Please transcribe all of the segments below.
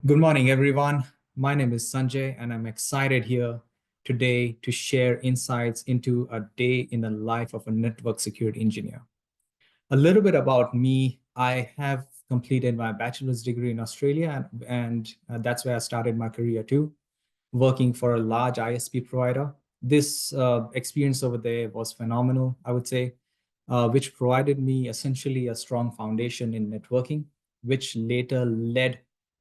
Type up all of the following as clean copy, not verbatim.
Good morning, everyone. My name is Sanjay, and I'm excited here today to share insights into a day in the life of a network security engineer. A little bit about me. I have completed my bachelor's degree in Australia, and that's where I started my career too, working for a large ISP provider. This experience over there was phenomenal, I would say, which provided me essentially a strong foundation in networking, which later led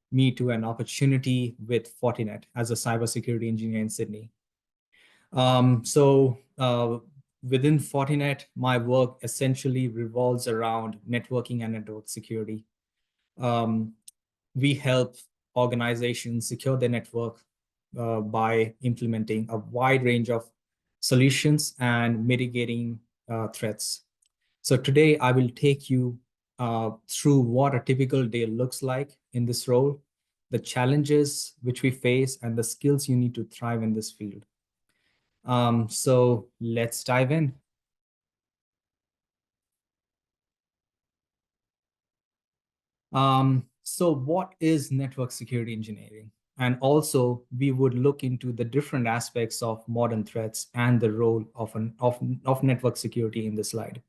me to an opportunity with Fortinet as a cybersecurity engineer in Sydney. So within Fortinet, my work essentially revolves around networking and network security. Um, we help organizations secure their network by implementing a wide range of solutions and mitigating threats. So today I will take you through what a typical day looks like in this role, the challenges which we face, and the skills you need to thrive in this field. So let's dive in. So what is network security engineering? And also, we would look into the different aspects of modern threats and the role of network security in this slide.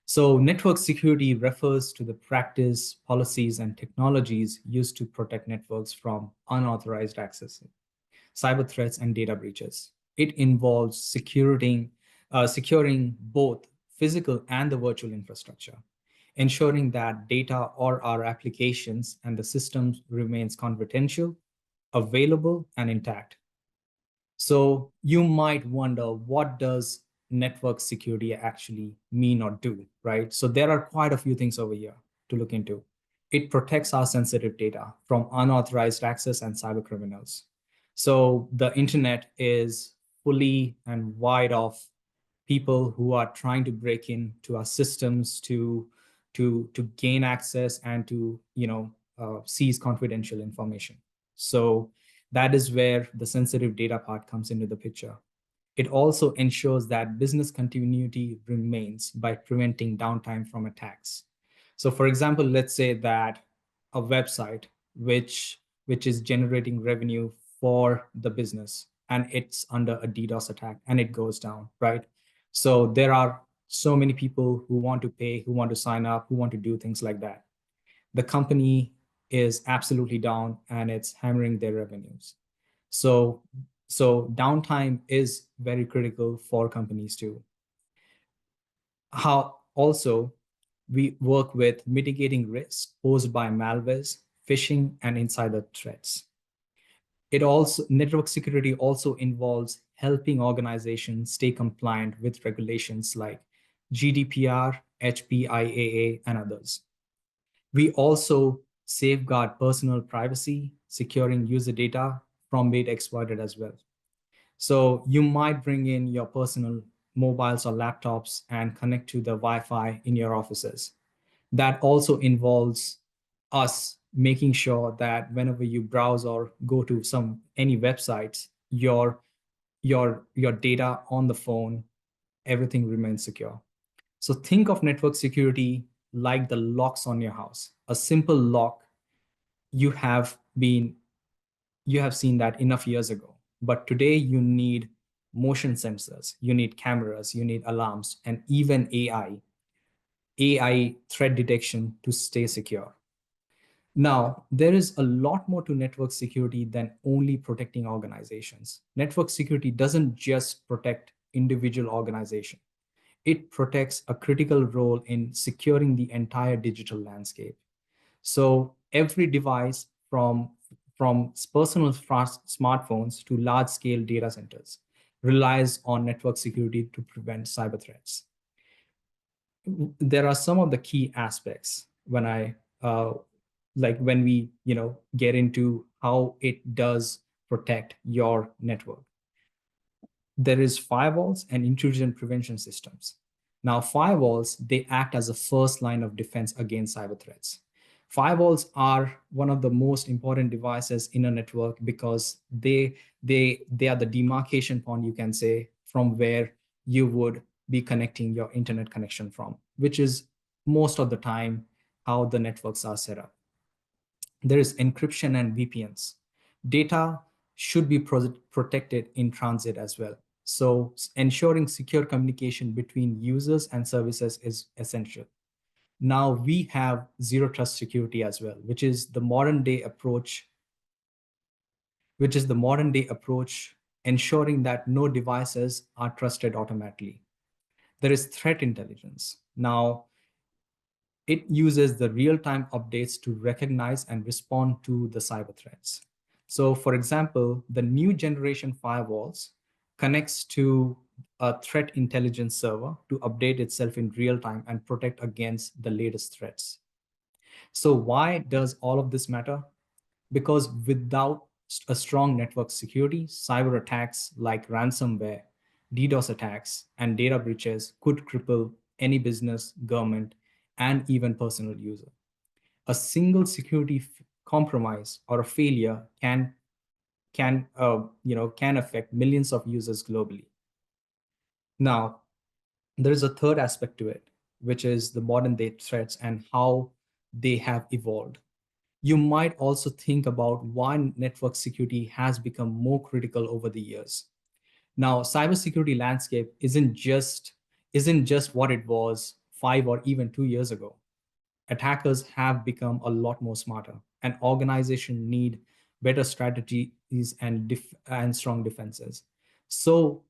So network security refers to the practice, policies, and technologies used to protect networks from unauthorized access, cyber threats, and data breaches. It involves securing both physical and the virtual infrastructure, ensuring that data or our applications and the systems remains confidential, available, and intact. So you might wonder, what does network security actually mean or do, right? So there are quite a few things over here to look into. It protects our sensitive data from unauthorized access and cyber criminals. So the internet is fully and wide of people who are trying to break into our systems to gain access and to seize confidential information. So that is where the sensitive data part comes into the picture. It also ensures that business continuity remains by preventing downtime from attacks. So for example, let's say that a website which is generating revenue for the business, and it's under a DDoS attack and it goes down, right? So there are so many people who want to pay, who want to sign up, who want to do things like that. The company is absolutely down and it's hammering their revenues. So, so downtime is very critical for companies too. How also we work with mitigating risks posed by malwares, phishing, and insider threats. Network security also involves helping organizations stay compliant with regulations like GDPR, HPIAA, and others. We also safeguard personal privacy, securing user data from being exploited as well. So you might bring in your personal mobiles or laptops and connect to the Wi-Fi in your offices. That also involves us making sure that whenever you browse or go to any websites, your data on the phone, everything remains secure. So think of network security like the locks on your house. A simple lock, you have been you have seen that enough years ago. But today you need motion sensors, you need cameras, you need alarms, and even AI threat detection to stay secure. Now, there is a lot more to network security than only protecting organizations. Network security doesn't just protect individual organization. It protects a critical role in securing the entire digital landscape. So every device from personal smartphones to large-scale data centers relies on network security to prevent cyber threats. There are some of the key aspects when we get into how it does protect your network. There is firewalls and intrusion prevention systems. Now, firewalls, they act as a first line of defense against cyber threats. Firewalls are one of the most important devices in a network because they are the demarcation point, you can say, from where you would be connecting your internet connection from, which is most of the time how the networks are set up. There is encryption and VPNs. Data should be protected in transit as well. So ensuring secure communication between users and services is essential. Now we have zero trust security as well, which is the modern day approach, ensuring that no devices are trusted automatically. There is threat intelligence. Now, it uses the real-time updates to recognize and respond to the cyber threats. So for example, the new generation firewalls connects to a threat intelligence server to update itself in real time and protect against the latest threats. So why does all of this matter? Because without a strong network security, cyber attacks like ransomware, DDoS attacks, and data breaches could cripple any business, government, and even personal user. A single security compromise or a failure can affect millions of users globally. Now, there is a third aspect to it, which is the modern day threats and how they have evolved. You might also think about why network security has become more critical over the years. Now, cybersecurity landscape isn't just what it was 5 or even 2 years ago. Attackers have become a lot more smarter, and organizations need better strategies and strong defenses. So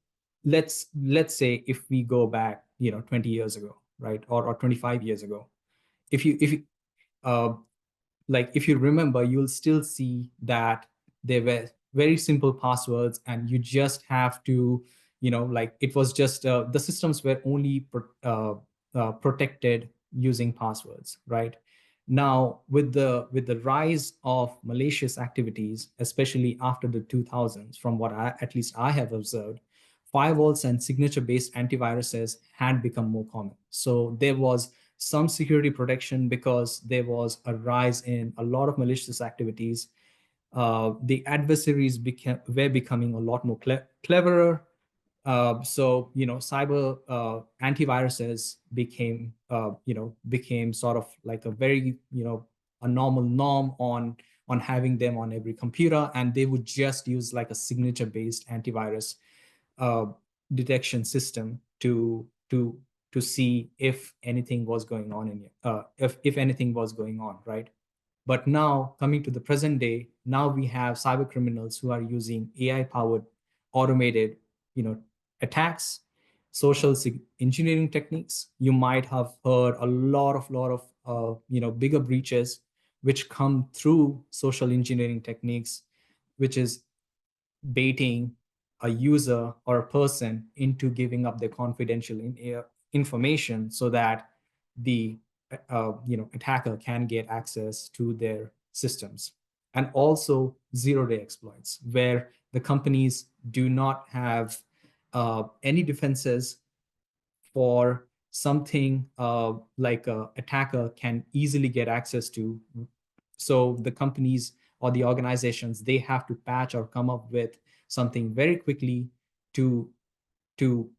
let's say if we go back, 20 years ago, right, or 25 years ago, if you uh, like if you remember, you'll still see that there were very simple passwords, and you just have to, like it was just the systems were only protected using passwords, right? Now with the rise of malicious activities, especially after the 2000s, from what at least I have observed, firewalls and signature based antiviruses had become more common. So there was some security protection because there was a rise in a lot of malicious activities. The adversaries were becoming a lot more cleverer. So cyber antiviruses became sort of like a very a normal norm on having them on every computer, and they would just use like a signature based antivirus uh, detection system to see if anything was going on if anything was going on, right? But now coming to the present day, now we have cyber criminals who are using AI powered automated you know attacks, social engineering techniques. You might have heard a lot of bigger breaches which come through social engineering techniques, which is baiting a user or a person into giving up their confidential information so that the attacker can get access to their systems. And also zero-day exploits, where the companies do not have any defenses for something like a attacker can easily get access to. So the companies or the organizations, they have to patch or come up with something very quickly to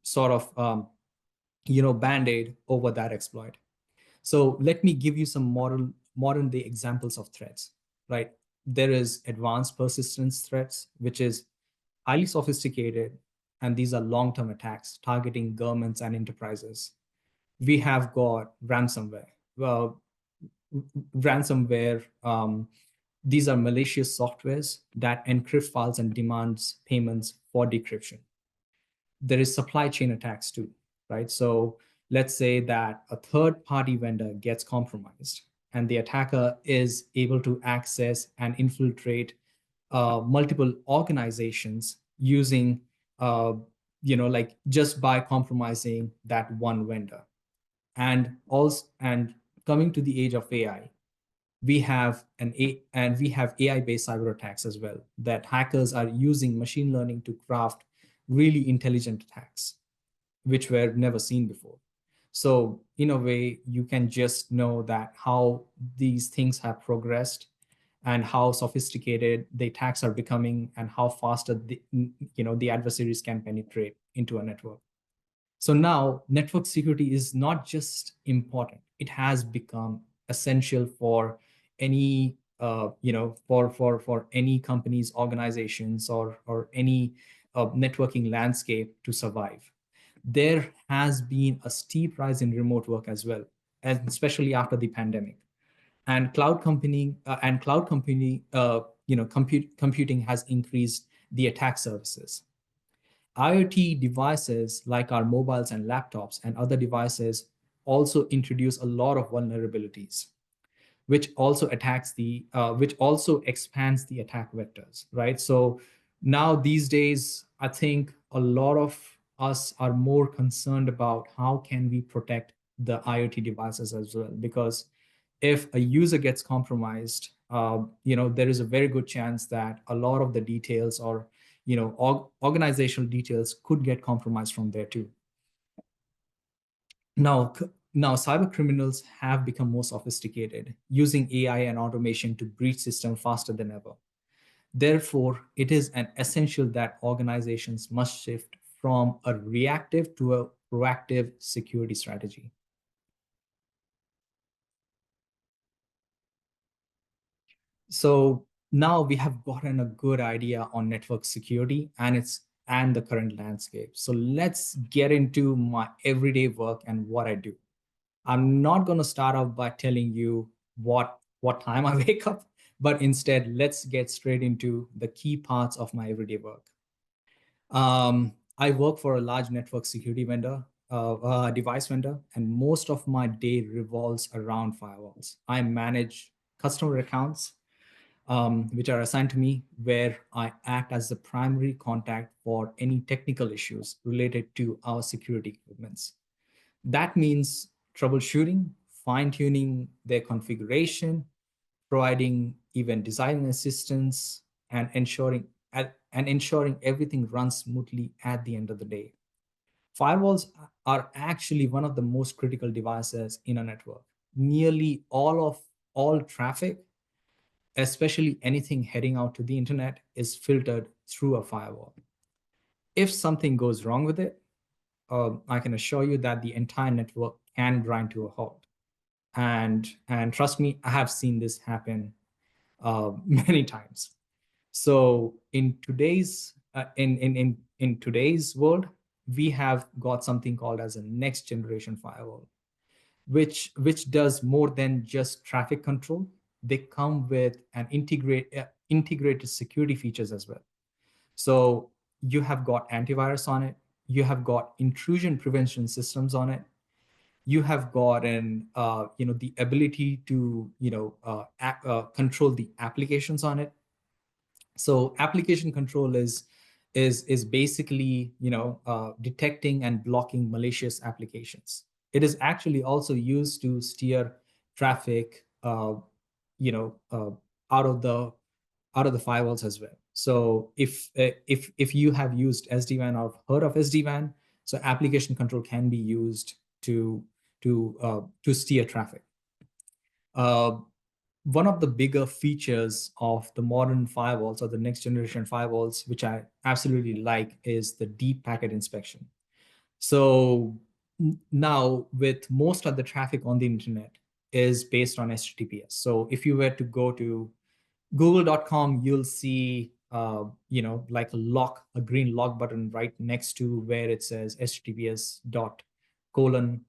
sort of band-aid over that exploit. So let me give you some modern day examples of threats, right? There is advanced persistence threats, which is highly sophisticated, and these are long-term attacks targeting governments and enterprises. We have got ransomware. Well, ransomware, these are malicious softwares that encrypt files and demands payments for decryption. There is supply chain attacks too, right? So let's say that a third party vendor gets compromised and the attacker is able to access and infiltrate multiple organizations using, like just by compromising that one vendor. And coming to the age of AI, we have AI-based cyber attacks as well, that hackers are using machine learning to craft really intelligent attacks, which were never seen before. So in a way, you can just know that how these things have progressed and how sophisticated the attacks are becoming and how faster the adversaries can penetrate into a network. So now network security is not just important, it has become essential for any for any companies, organizations, or any networking landscape to survive. There has been a steep rise in remote work as well, and especially after the pandemic. And cloud company computing has increased the attack surfaces. IoT devices like our mobiles and laptops and other devices also introduce a lot of vulnerabilities, which also expands the attack vectors, right? So now these days, I think a lot of us are more concerned about how can we protect the IoT devices as well, because if a user gets compromised, there is a very good chance that a lot of the details or organizational details could get compromised from there too. Now, now cyber criminals have become more sophisticated, using AI and automation to breach systems faster than ever. Therefore, it is an essential that organizations must shift from a reactive to a proactive security strategy. So now we have gotten a good idea on network security and the current landscape. So let's get into my everyday work and what I do. I'm not going to start off by telling you what time I wake up, but instead let's get straight into the key parts of my everyday work. I work for a large network security vendor, device vendor, and most of my day revolves around firewalls. I manage customer accounts, which are assigned to me, where I act as the primary contact for any technical issues related to our security equipments. That means troubleshooting, fine-tuning their configuration, providing event design assistance, and ensuring everything runs smoothly at the end of the day. Firewalls are actually one of the most critical devices in a network. Nearly all traffic, especially anything heading out to the internet, is filtered through a firewall. If something goes wrong with it, I can assure you that the entire network can grind to a halt. And trust me, I have seen this happen many times. So in today's world, we have got something called as a next generation firewall, which does more than just traffic control. They come with an integrated security features as well. So you have got antivirus on it, you have got intrusion prevention systems on it, you have got the ability to control the applications on it. So application control is basically detecting and blocking malicious applications. It is actually also used to steer traffic you know uh, out of the firewalls as well. So if you have used SD-WAN or heard of SD-WAN, so application control can be used to steer traffic. Uh, One of the bigger features of the modern firewalls or the next generation firewalls, which I absolutely like, is the deep packet inspection. So now with most of the traffic on the internet is based on HTTPS. So if you were to go to google.com, you'll see like a green lock button right next to where it says https dot colon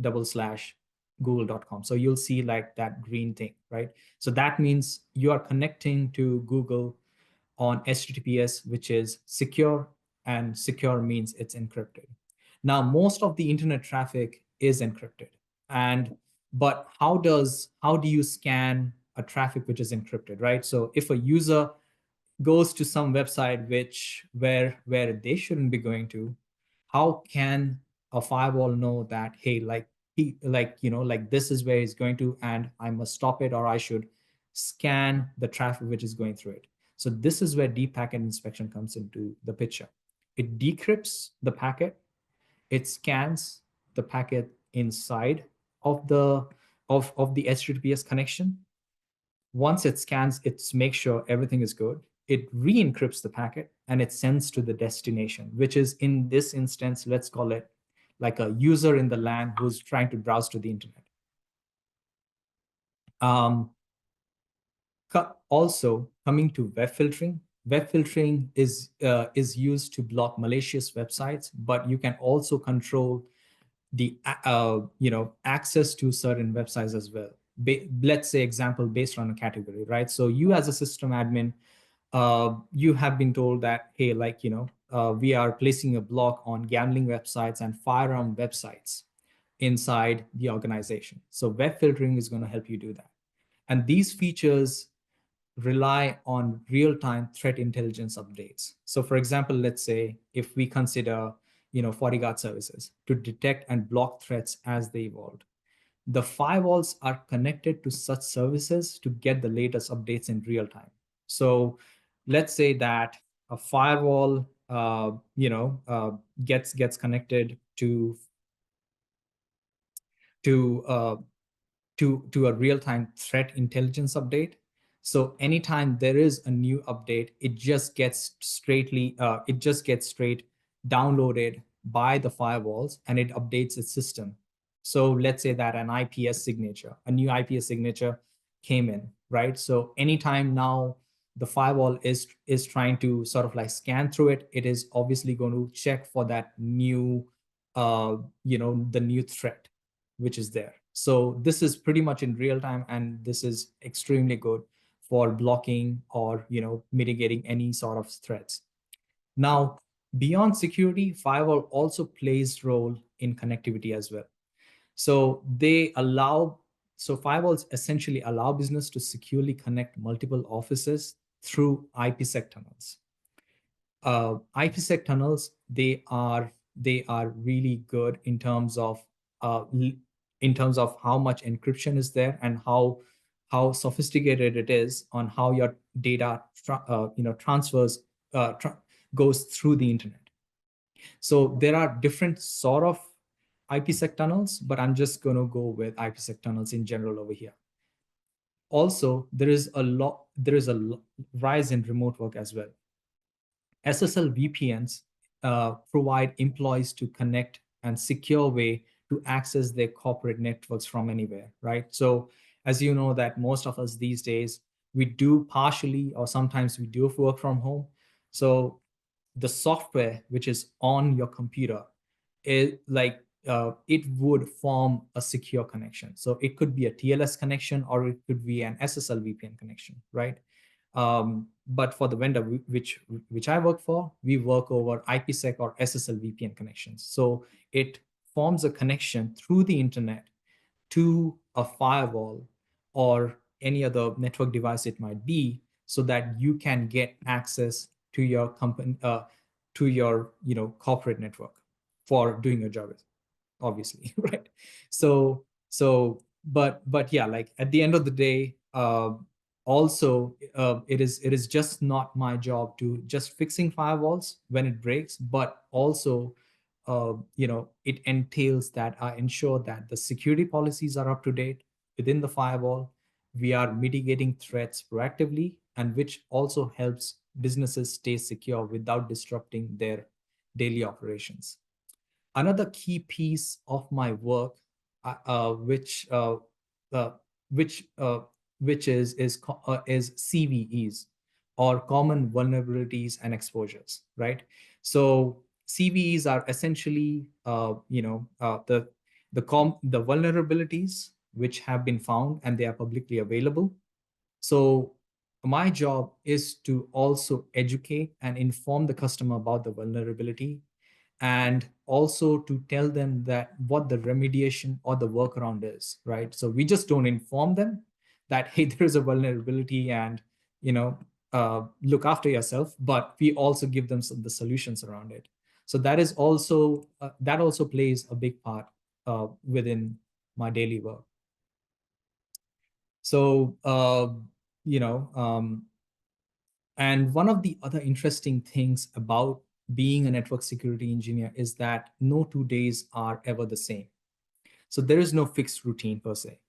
double slash google.com. So you'll see like that green thing, right? So that means you are connecting to Google on HTTPS, which is secure, and secure means it's encrypted. Now, most of the internet traffic is encrypted. And but how do you scan a traffic which is encrypted, right? So if a user goes to some website where they shouldn't be going to, how can a firewall know that, hey, like this is where he's going to, and I must stop it, or I should scan the traffic which is going through it? So this is where deep packet inspection comes into the picture. It decrypts the packet, it scans the packet inside of the HTTPS connection. Once it scans, it makes sure everything is good. It re-encrypts the packet and it sends to the destination, which is, in this instance, let's call it like a user in the LAN who's trying to browse to the internet. Um, Also, coming to web filtering is used to block malicious websites, but you can also control the access to certain websites as well. Let's say example based on a category, right? So you as a system admin, you have been told that, hey, we are placing a block on gambling websites and firearm websites inside the organization. So web filtering is going to help you do that. And these features rely on real-time threat intelligence updates. So for example, let's say if we consider, FortiGuard services to detect and block threats as they evolved. The firewalls are connected to such services to get the latest updates in real time. So let's say that a firewall, gets connected to to a real-time threat intelligence update. So anytime there is a new update, it just gets straight downloaded by the firewalls and it updates its system. So let's say that a new IPS signature came in, right? So anytime now the firewall is trying to sort of like scan through it, it is obviously going to check for that new, the new threat which is there. So this is pretty much in real time, and this is extremely good for blocking or mitigating any sort of threats. Now, beyond security, firewall also plays role in connectivity as well. So firewalls essentially allow business to securely connect multiple offices through IPsec tunnels. IPsec tunnels, they are really good uh, in terms of how much encryption is there and how sophisticated it is on how your data transfers goes through the internet. So there are different sort of IPsec tunnels, but I'm just going to go with IPsec tunnels in general over here. Also, there is a rise in remote work as well. SSL VPNs provide employees to connect and secure way to access their corporate networks from anywhere, right? So as you know that most of us these days, we do partially or sometimes we do work from home. So the software which is on your computer is it would form a secure connection. So it could be a TLS connection or it could be an SSL VPN connection, right? But for the vendor which I work for, we work over IPsec or SSL VPN connections. So it forms a connection through the internet to a firewall or any other network device it might be, so that you can get access to your company, to your corporate network for doing your job, obviously. Right? But yeah, like at the end of the day, also it is just not my job to just fixing firewalls when it breaks, but also it entails that I ensure that the security policies are up to date within the firewall. We are mitigating threats proactively, and which also helps businesses stay secure without disrupting their daily operations. Another key piece of my work, uh, uh, which uh, uh, which uh, is CVEs, or common vulnerabilities and exposures, right? So CVEs are essentially the vulnerabilities which have been found and they are publicly available. So my job is to also educate and inform the customer about the vulnerability, and also to tell them that what the remediation or the workaround is, right? So we just don't inform them that, hey, there is a vulnerability and look after yourself, but we also give them the solutions around it. So that also plays a big part within my daily work. So you know and one of the other interesting things about being a network security engineer is that no 2 days are ever the same. So there is no fixed routine per se.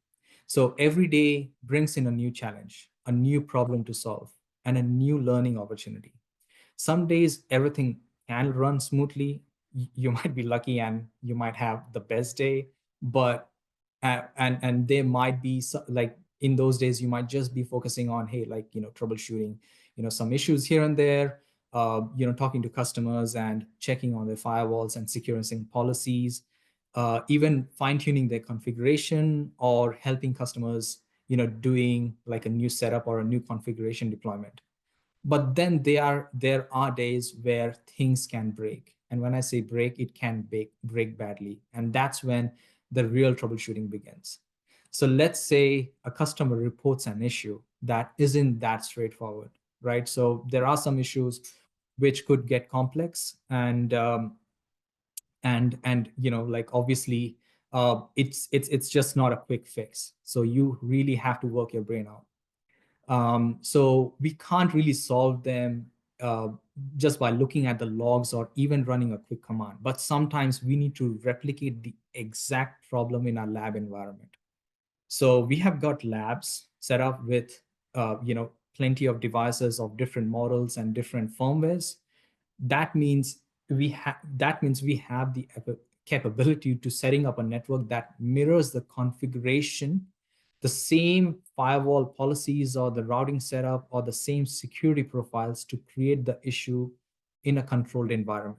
So every day brings in a new challenge, a new problem to solve, and a new learning opportunity. Some days everything can run smoothly. You might be lucky and you might have the best day, but and there might be In those days, you might just be focusing on, hey, like, troubleshooting, some issues here and there, talking to customers and checking on their firewalls and securing policies, even fine tuning their configuration or helping customers, doing like a new setup or a new configuration deployment. But then there are days where things can break. And when I say break, it can break badly. And that's when the real troubleshooting begins. So let's say a customer reports an issue that isn't that straightforward, right? So there are some issues which could get complex, and like, obviously, it's just not a quick fix. So you really have to work your brain out. So we can't really solve them uh, just by looking at the logs or even running a quick command. But sometimes we need to replicate the exact problem in our lab environment. So we have got labs set up with plenty of devices of different models and different firmwares. That means we have the capability to setting up a network that mirrors the configuration, the same firewall policies or the routing setup or the same security profiles to create the issue in a controlled environment.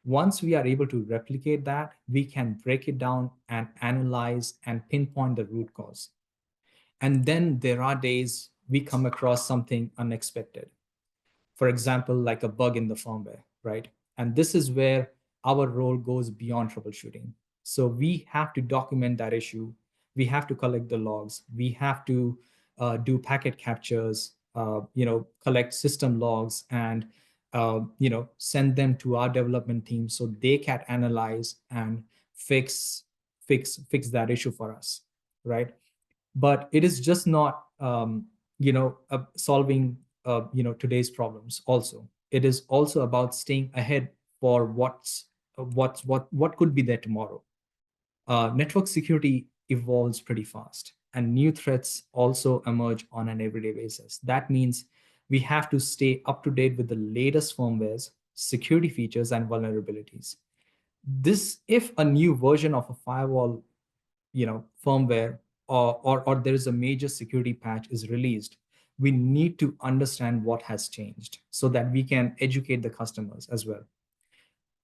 Once we are able to replicate that, we can break it down and analyze and pinpoint the root cause. And then there are days we come across something unexpected. For example, like a bug in the firmware, right? And this is where our role goes beyond troubleshooting. So we have to document that issue. We have to collect the logs. We have to do packet captures, collect system logs, and send them to our development team so they can analyze and fix that issue for us, right? But it is just not solving today's problems. Also, it is also about staying ahead for what could be there tomorrow. Network security evolves pretty fast, and new threats also emerge on an everyday basis. That means we have to stay up to date with the latest firmwares, security features, and vulnerabilities. This, if a new version of a firewall, firmware, or there is a major security patch is released, we need to understand what has changed so that we can educate the customers as well.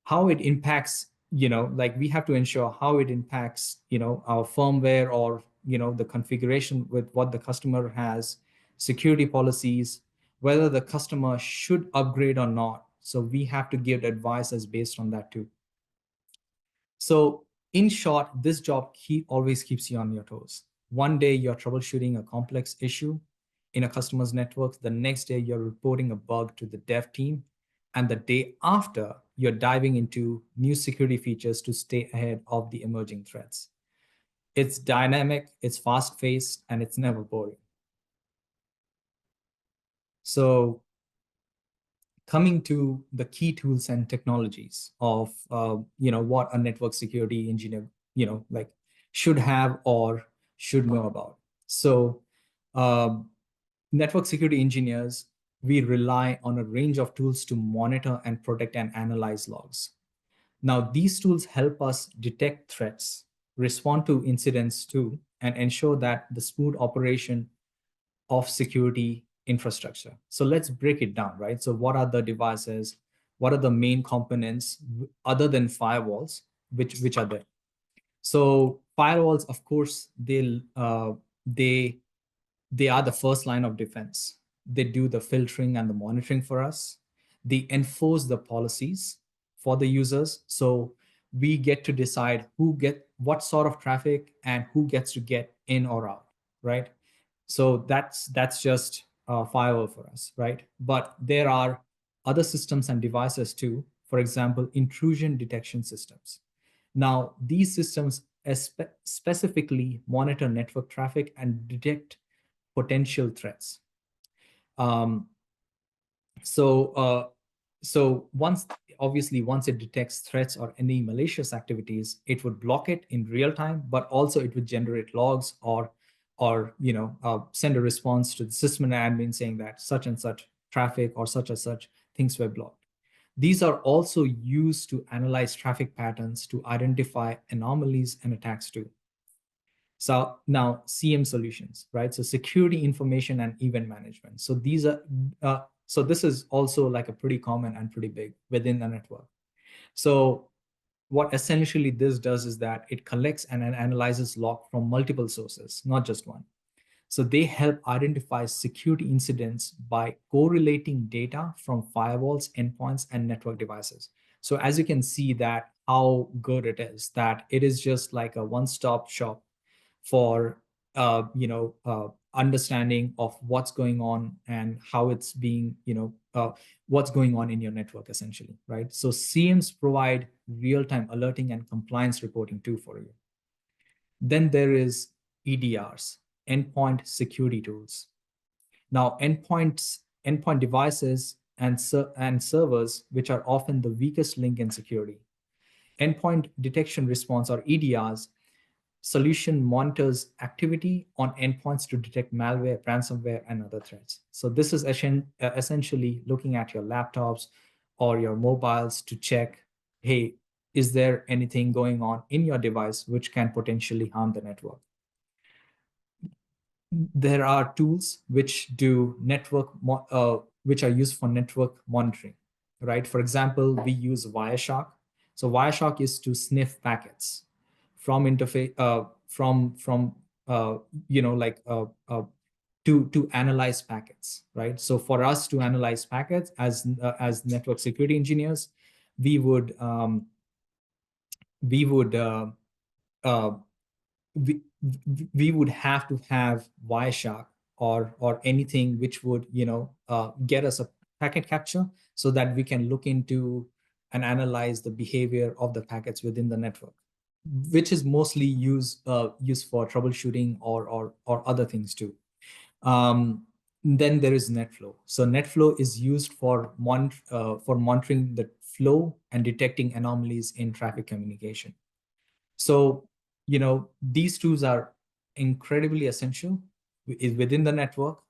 How it impacts, like, we have to ensure how it impacts, our firmware, or the configuration with what the customer has, security policies, whether the customer should upgrade or not. So we have to give advices based on that too. So in short, this job always keeps you on your toes. One day you're troubleshooting a complex issue in a customer's network. The next day you're reporting a bug to the dev team. And the day after, you're diving into new security features to stay ahead of the emerging threats. It's dynamic, it's fast-paced, and it's never boring. So coming to the key tools and technologies of what a network security engineer like should have or should know about. So network security engineers, we rely on a range of tools to monitor and protect and analyze logs. Now these tools help us detect threats, respond to incidents too, and ensure that the smooth operation of security infrastructure. So let's break it down, right? So what are the devices? What are the main components other than firewalls, which are there? So firewalls, of course, they are the first line of defense. They do the filtering and the monitoring for us. They enforce the policies for the users. So we get to decide what sort of traffic and who gets to get in or out, right? So that's just a firewall for us, right? But there are other systems and devices too. For example, intrusion detection systems. Now, these systems specifically monitor network traffic and detect potential threats. Um, so, uh, so once it detects threats or any malicious activities, it would block it in real time, but also it would generate logs or send a response to the system admin saying that such and such traffic or such and such things were blocked. These are also used to analyze traffic patterns to identify anomalies and attacks too. So now CM solutions, right? So security information and event management. So these are, so this is also like a pretty common and pretty big within the network. So what essentially this does is that it collects and analyzes log from multiple sources, not just one. So they help identify security incidents by correlating data from firewalls, endpoints, and network devices. So as you can see that how good it is, that it is just like a one-stop shop for understanding of what's going on and how it's being, what's going on in your network essentially, right? So CMs provide real-time alerting and compliance reporting too for you. Then there is EDRs, endpoint security tools. Now, endpoint devices and servers, which are often the weakest link in security. Endpoint detection response, or EDRs, solution monitors activity on endpoints to detect malware, ransomware, and other threats. So this is essentially looking at your laptops or your mobiles to check, hey, is there anything going on in your device which can potentially harm the network? There are tools which do which are used for network monitoring, right? For example, we use Wireshark. So Wireshark is to sniff packets from interface from like to analyze packets, right? So for us to analyze packets as network security engineers, we would we would uh, we, we would have to have Wireshark or anything which would get us a packet capture so that we can look into and analyze the behavior of the packets within the network, which is mostly used for troubleshooting or other things too. Then there is NetFlow. So NetFlow is used for monitoring the flow and detecting anomalies in traffic communication. So, these tools are incredibly essential within the network.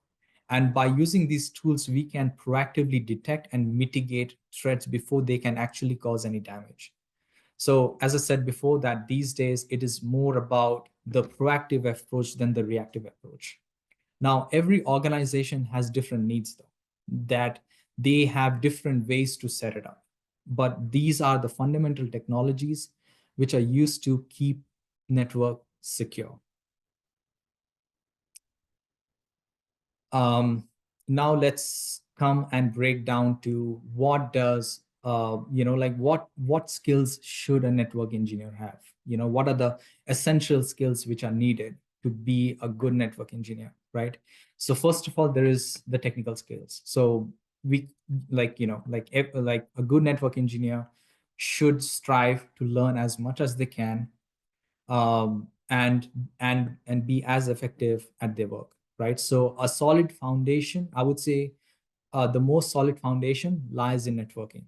And by using these tools, we can proactively detect and mitigate threats before they can actually cause any damage. So, as I said before, that these days it is more about the proactive approach than the reactive approach. Now, every organization has different needs, though, that they have different ways to set it up. But these are the fundamental technologies which are used to keep network secure. Now let's come and break down to what does like what skills should a network engineer have? What are the essential skills which are needed to be a good network engineer, right? So first of all, there is the technical skills. So we like a good network engineer should strive to learn as much as they can, and be as effective at their work, right? So a solid foundation, I would say, the most solid foundation lies in networking,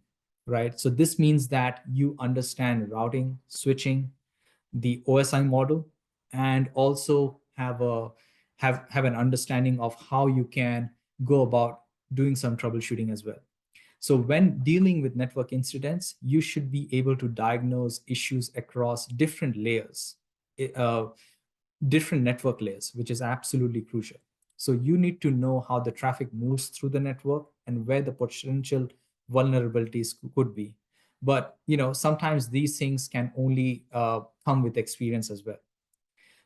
right? So this means that you understand routing, switching, the OSI model, and also have an understanding of how you can go about doing some troubleshooting as well. So when dealing with network incidents, you should be able to diagnose issues across different layers, uh, different network layers, which is absolutely crucial. So you need to know how the traffic moves through the network and where the potential vulnerabilities could be. But sometimes these things can only come with experience as well.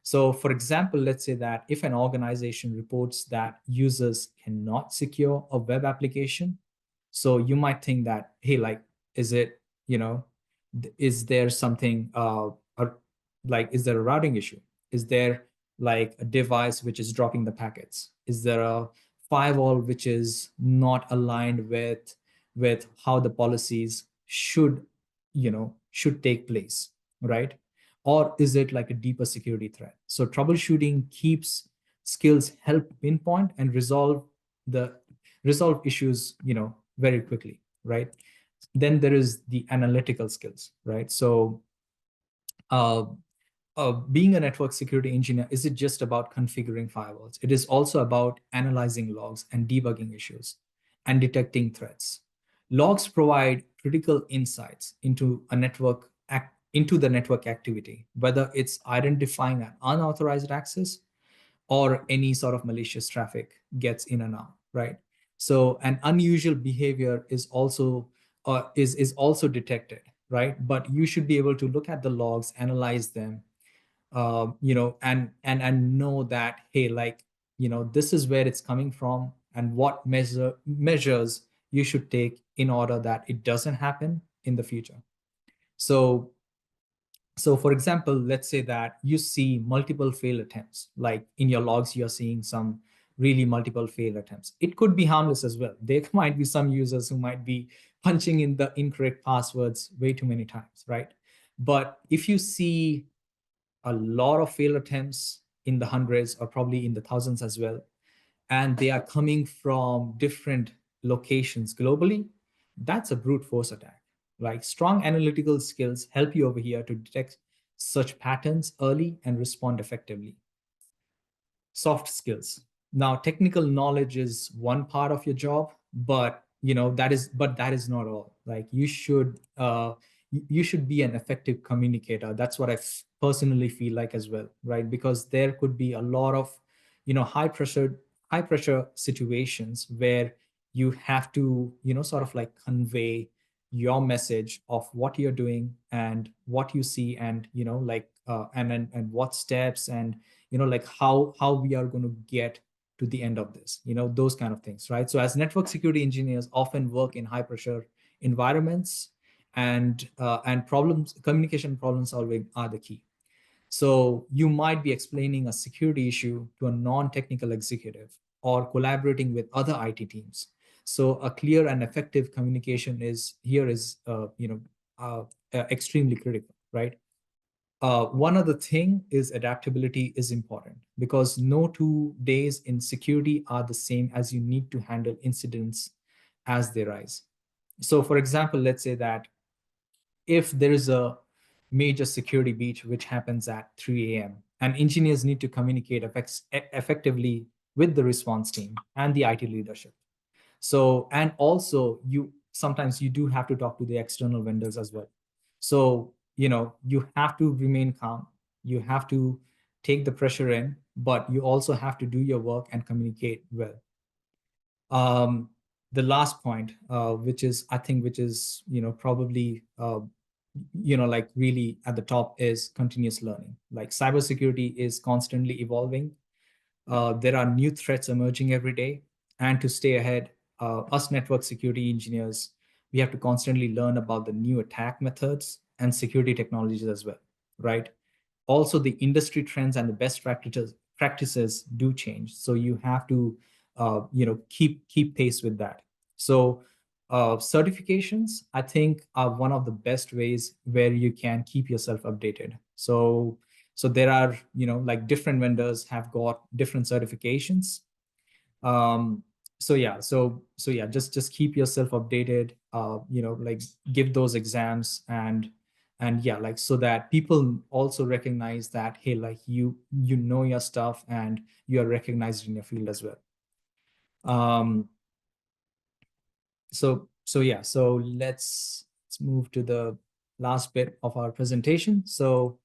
So for example, let's say that if an organization reports that users cannot secure a web application, so you might think that, hey, like, is it, is there something, like, is there a routing issue? Is there like a device which is dropping the packets? Is there a firewall which is not aligned with how the policies should take place, right? Or is it like a deeper security threat? So troubleshooting keeps skills help pinpoint and resolve issues, very quickly, right? Then there is the analytical skills, right? So uh, being a network security engineer isn't just about configuring firewalls. It is also about analyzing logs and debugging issues and detecting threats. Logs provide critical insights into a network into the network activity, whether it's identifying an unauthorized access or any sort of malicious traffic gets in and out, right? So an unusual behavior is also detected, right? But you should be able to look at the logs, analyze them, and know that, hey, like, this is where it's coming from, and what measures you should take in order that it doesn't happen in the future. So for example, let's say that you see multiple fail attempts, like in your logs, you're seeing some really multiple fail attempts. It could be harmless as well. There might be some users who might be punching in the incorrect passwords way too many times, right? But if you see a lot of fail attempts in the hundreds or probably in the thousands as well, and they are coming from different locations globally, that's a brute force attack. Like, strong analytical skills help you over here to detect such patterns early and respond effectively. Soft skills. Now, technical knowledge is one part of your job, but that is not all. Like, you should be an effective communicator. That's what I personally feel like as well, right? Because there could be a lot of high pressure situations where you have to sort of like convey your message of what you're doing and what you see, and and what steps, and like how we are going to get to the end of this, those kind of things, right? So as network security engineers often work in high pressure environments, and communication problem solving are the key. So you might be explaining a security issue to a non-technical executive or collaborating with other IT teams. So a clear and effective communication is extremely critical, right? One other thing is adaptability is important, because no 2 days in security are the same, as you need to handle incidents as they rise. So for example, let's say that if there is a major security breach which happens at 3 a.m. and engineers need to communicate effectively with the response team and the IT leadership. So, and also you sometimes you do have to talk to the external vendors as well. So, you have to remain calm. You have to take the pressure in, but you also have to do your work and communicate well. The last point, which is, probably, like really at the top, is continuous learning. Like, cybersecurity is constantly evolving. There are new threats emerging every day. And to stay ahead, us network security engineers, we have to constantly learn about the new attack methods and security technologies as well, right? Also, the industry trends and the best practices do change. So you have to, keep pace with that. So certifications, I think, are one of the best ways where you can keep yourself updated. So there are, like, different vendors have got different certifications. Um so yeah so so yeah just keep yourself updated, like, give those exams, and yeah, like, so that people also recognize that, hey, like, you know your stuff and you are recognized in your field as well. Um so so yeah so let's move to the last bit of our presentation. So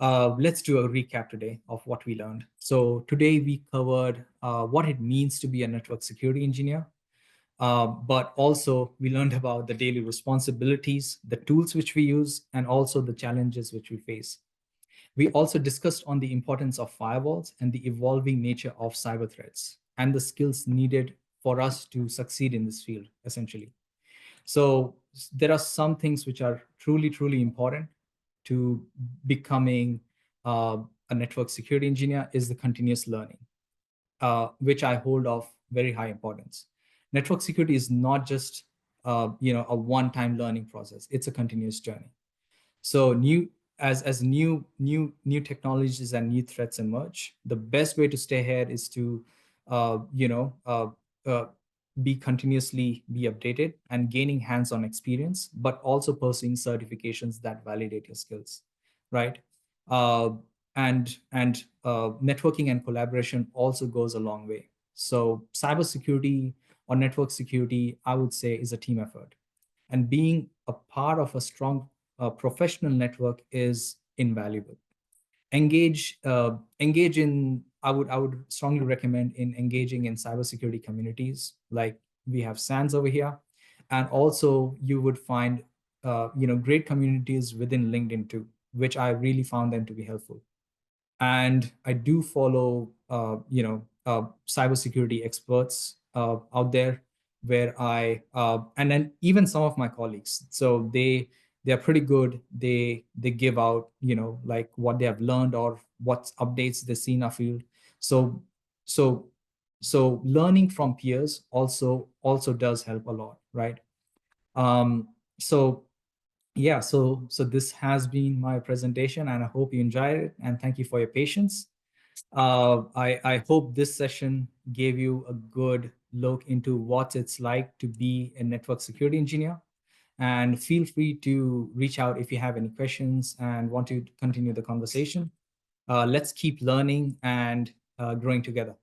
let's do a recap today of what we learned. So today we covered what it means to be a network security engineer, but also we learned about the daily responsibilities, the tools which we use, and also the challenges which we face. We also discussed on the importance of firewalls and the evolving nature of cyber threats and the skills needed for us to succeed in this field, essentially. So there are some things which are truly, truly important to becoming a network security engineer is the continuous learning, which I hold of very high importance. Network security is not just a one-time learning process; it's a continuous journey. So new technologies and new threats emerge, the best way to stay ahead is to uh, you know uh, uh, be continuously be updated and gaining hands-on experience, but also pursuing certifications that validate your skills, right? uh, and networking and collaboration also goes a long way. So cybersecurity or network security, I would say, is a team effort, and being a part of a strong professional network is invaluable. Engage in, I would strongly recommend in engaging in cybersecurity communities, like we have SANS over here. And also you would find great communities within LinkedIn too, which I really found them to be helpful. And I do follow cybersecurity experts out there, where and then even some of my colleagues. So they're pretty good. They give out, like what they have learned or what updates they see in our field. So so learning from peers also does help a lot, right? So yeah, so this has been my presentation, and I hope you enjoyed it, and thank you for your patience. I hope this session gave you a good look into what it's like to be a network security engineer. And feel free to reach out if you have any questions and want to continue the conversation. Let's keep learning and growing together.